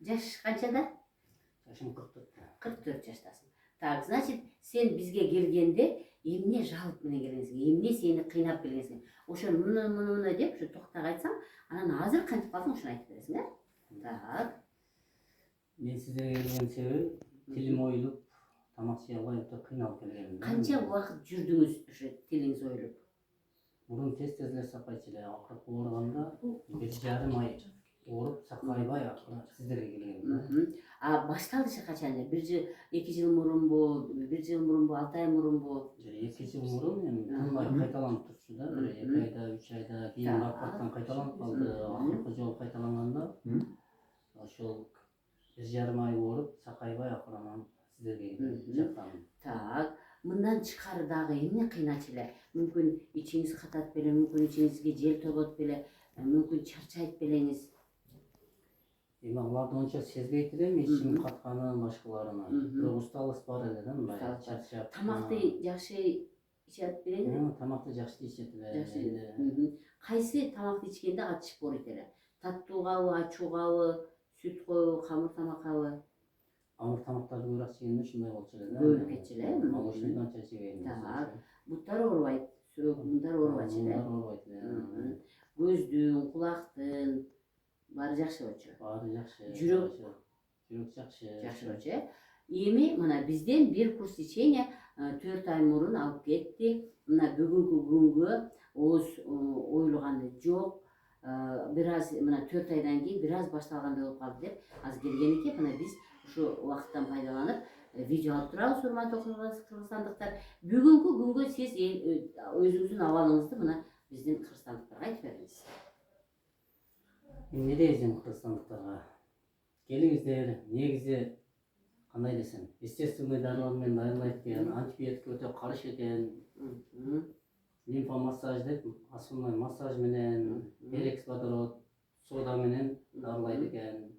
Жаш канчада? Жашым 44. 44 жаштасың. Так, значит, сен бизге келгенде эмне жалп менен келгенсиң, эмне сени кыйнап келгенсиң. Ошо муну деп ушу токтак айтсаң, анан азыр кантип калдың ошону айтып бересиң, э? Так. Мен сиздерге келген себебим тилим оюлуп, тамак жей албай өтө кыйналып келгенмин. Канча убакыт жүрдүңүз ошо тилиңиз оюлуп? Мурун тез эле сакайчу эле, акыркы ооруганда 1,5 ай ооруп сакайбай акыры сиздерге келгенмин. А башталышы качан эле? 2 жыл мурунбу, 1 жыл мурунбу, 6 ай мурунбу? 2 жыл мурун эми тынбай кайталанып турчу да, бир 2 айда, 3 айда, кийин барып кайталанып калды. Акыркы жолу кайталанганда ошол 1,5 ай ооруп сакайбай акыры анан сиздерге жактадым. Так, мындан тышкары дагы эмне кыйначу эле? Мүмкүн ичиңиз катат беле, мүмкүн ичиңизге жел тобот беле, мүмкүн чарчайт белеңиз. Эми аларды онча сезбейт элем, ичим катканын башкаларына. Бирок усталык бар эле да, мындай чарчап. Тамакты жакшы ичет белеңиз? Тамакты жакшы ичет эле. Кайсы тамакты ичкенде ачышып ооруйт эле? Таттуугабы, ачуугабы, сүт коебу, камыр тамакабы? Амыр тамактарды көбүрөөк жегенде ушундай болчу эле да. Көбүп кетчү эле. Молочный анча жебейм. Так, буттар оорубайт, сөөктөр оорубайчу эле. Оорубайт эле. Көздүн, кулактын баары жакшы болчу. Баары жакшы. Жүрөк жакшы. Жакшы болчу, э? Эми мына бизден бир курс лечение 4 ай мурун алып кетти. Мына бүгүнкү күнгө ооз оюлганы жок. Бир аз мына 4 айдан кийин бир аз башталгандай болуп калды деп азыр келген экен. Мына биз ушу убакыттан пайдаланып видео алып турабыз, урматтуу кыргызстандыктар. Бүгүнкү күнгө сиз өзүңүздүн абалыңызды мына биздин кыргызстандыктарга айтып бериңиз. Эмне дейсиң кыргызстандыктарга? Келиңиздер, негизи кандай десем, естественный дарылар менен дайындалат экен, антибиотикке өтө каршы экен. Лимфомассаж деп, основной массаж менен, перекс водород, сода менен дарылайт экен.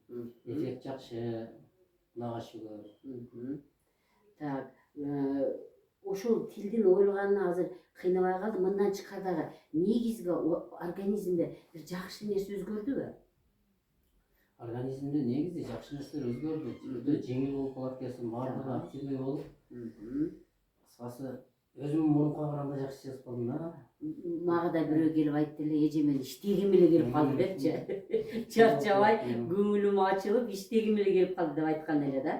Эффект жакшы, Кудайга шүгүр. Так, ошол тилдин оюлганына азыр кыйнабай калды. Мындан тышкары дагы негизги организмде бир жакшы нерсе өзгөрдүбү? Организмде негизи жакшы нерселер өзгөрдү. Өтө жеңил болуп калат экенсиң, баардыгы активный болуп. Кыскасы өзүм мурункуга караганда жакшы сезип калдым да. Мага да бирөө келип айтты эле, эже мен иштегим эле келип калды депчи. Чарчабай, көңүлүм ачылып, иштегим эле келип калды деп айткан эле да.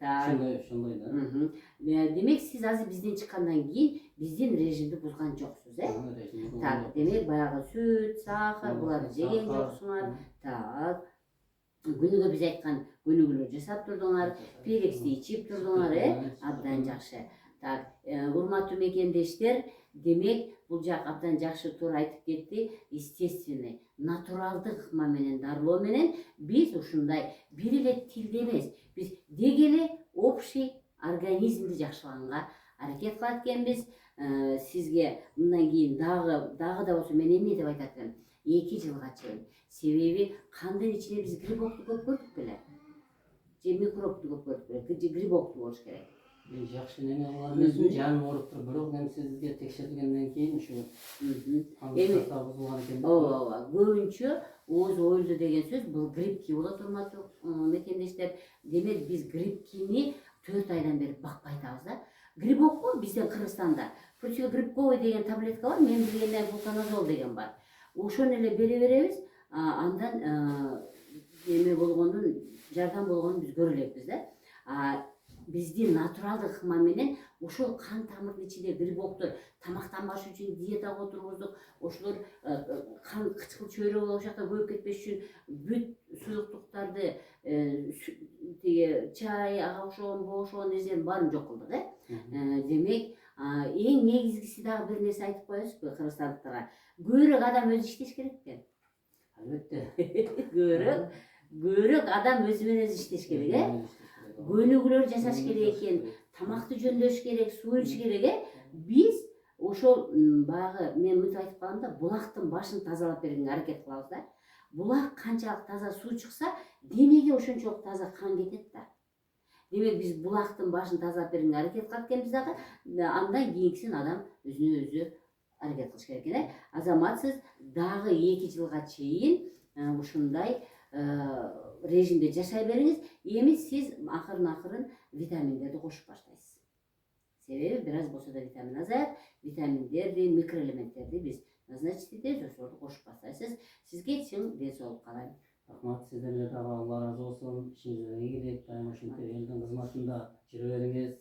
Ошондой да. Демек сиз азыр бизден чыккандан кийин биздин режимди бузган жоксуз, э? Так, демек баягы сүт, сахар буларды жеген жоксуңар. Так, күнүгө биз айткан көнүгүүлөр жасап турдуңар, перексти ичип турдуңар, э? Абдан жакшы. Так, урматтуу мекендештер, демек бул жак абдан жакшы туура айтып кетти. Естественный, натуралдык ыкма менен дарылоо менен биз ушундай бир эле тилде эмес, биз деги эле общий организмди жакшылаганга аракет кылат экенбиз. Сизге мындан кийин дагы да болсо мен эмне деп айтат элем? 2 жылга чейин. Себеби кандын ичине биз грибокту көп көрдүк беле? Же микробду көп көрдүк беле? Же грибокту болуш керек. Жакшы неме кылган эмесмин, жаным ооруп тур, бирок эми сизге текшертилгенден кийин ушу кандын бузулган экен. Ооба, көбүнчө ооз оюлду деген сөз бул гриппки болот, урматтуу мекендештер. Демек биз гриппкини 4 айдан бери бакпай атабыз да. Грибокко бизден Кыргызстанда противогрибковый деген таблетка бар, мен билгенден флуконазол деген бар. Ошону эле бере беребиз, андан эме болгондун, жардам болгонун биз көрө элекпиз да. Биздин натуралдык ыкма менен ошол кан тамырдын ичинде грибоктор тамактанбаш үчүн диетага отургуздук. Ошолор кан кычкыл чөйрө болуп ошакта көбөйүп кетпеш үчүн бүт суюктуктарды, тиги чай, ага окшогон, буга окшогон нерселердин баарын жок кылдык, э? Демек, эң негизгиси дагы бир нерсе айтып коесузбу кыргызстандыктарга? Көбүрөөк адам өзү иштеш керек экен. Албетте. Көбүрөөк адам өзү менен өзү иштеш керек, э? Көнүгүүлөр жасаш керек экен, тамакты жөндөш керек, суу ичиш керек, э? Биз ошол баягы мен мынтип айтып калам да, булактын башын тазалап бергенге аракет кылабыз да. Булак канчалык таза суу чыкса, денеге ошончолук таза кан кетет да. Демек биз булактын башын тазалап бергенге аракет кылат экенбиз дагы, андан кийинкисин адам өзүнө өзү аракет кылыш керек экен, э? Азаматсыз дагы 2 жылга чейин ушундай режимде жашай бериңиз. Эми сиз акырын витаминдерди кошуп баштайсыз. Себеби бир аз болсо да витамин азаят, витаминдерди, микроэлементтерди биз назначить этебиз, ошолорду кошуп баштайсыз. Сизге чың ден соолук каалайм. Рахмат сиздерге дагы, Алла ыраазы болсун. Ишиңизден ийгилик, дайыма ушинтип элдин кызматында жүрө бериңиз.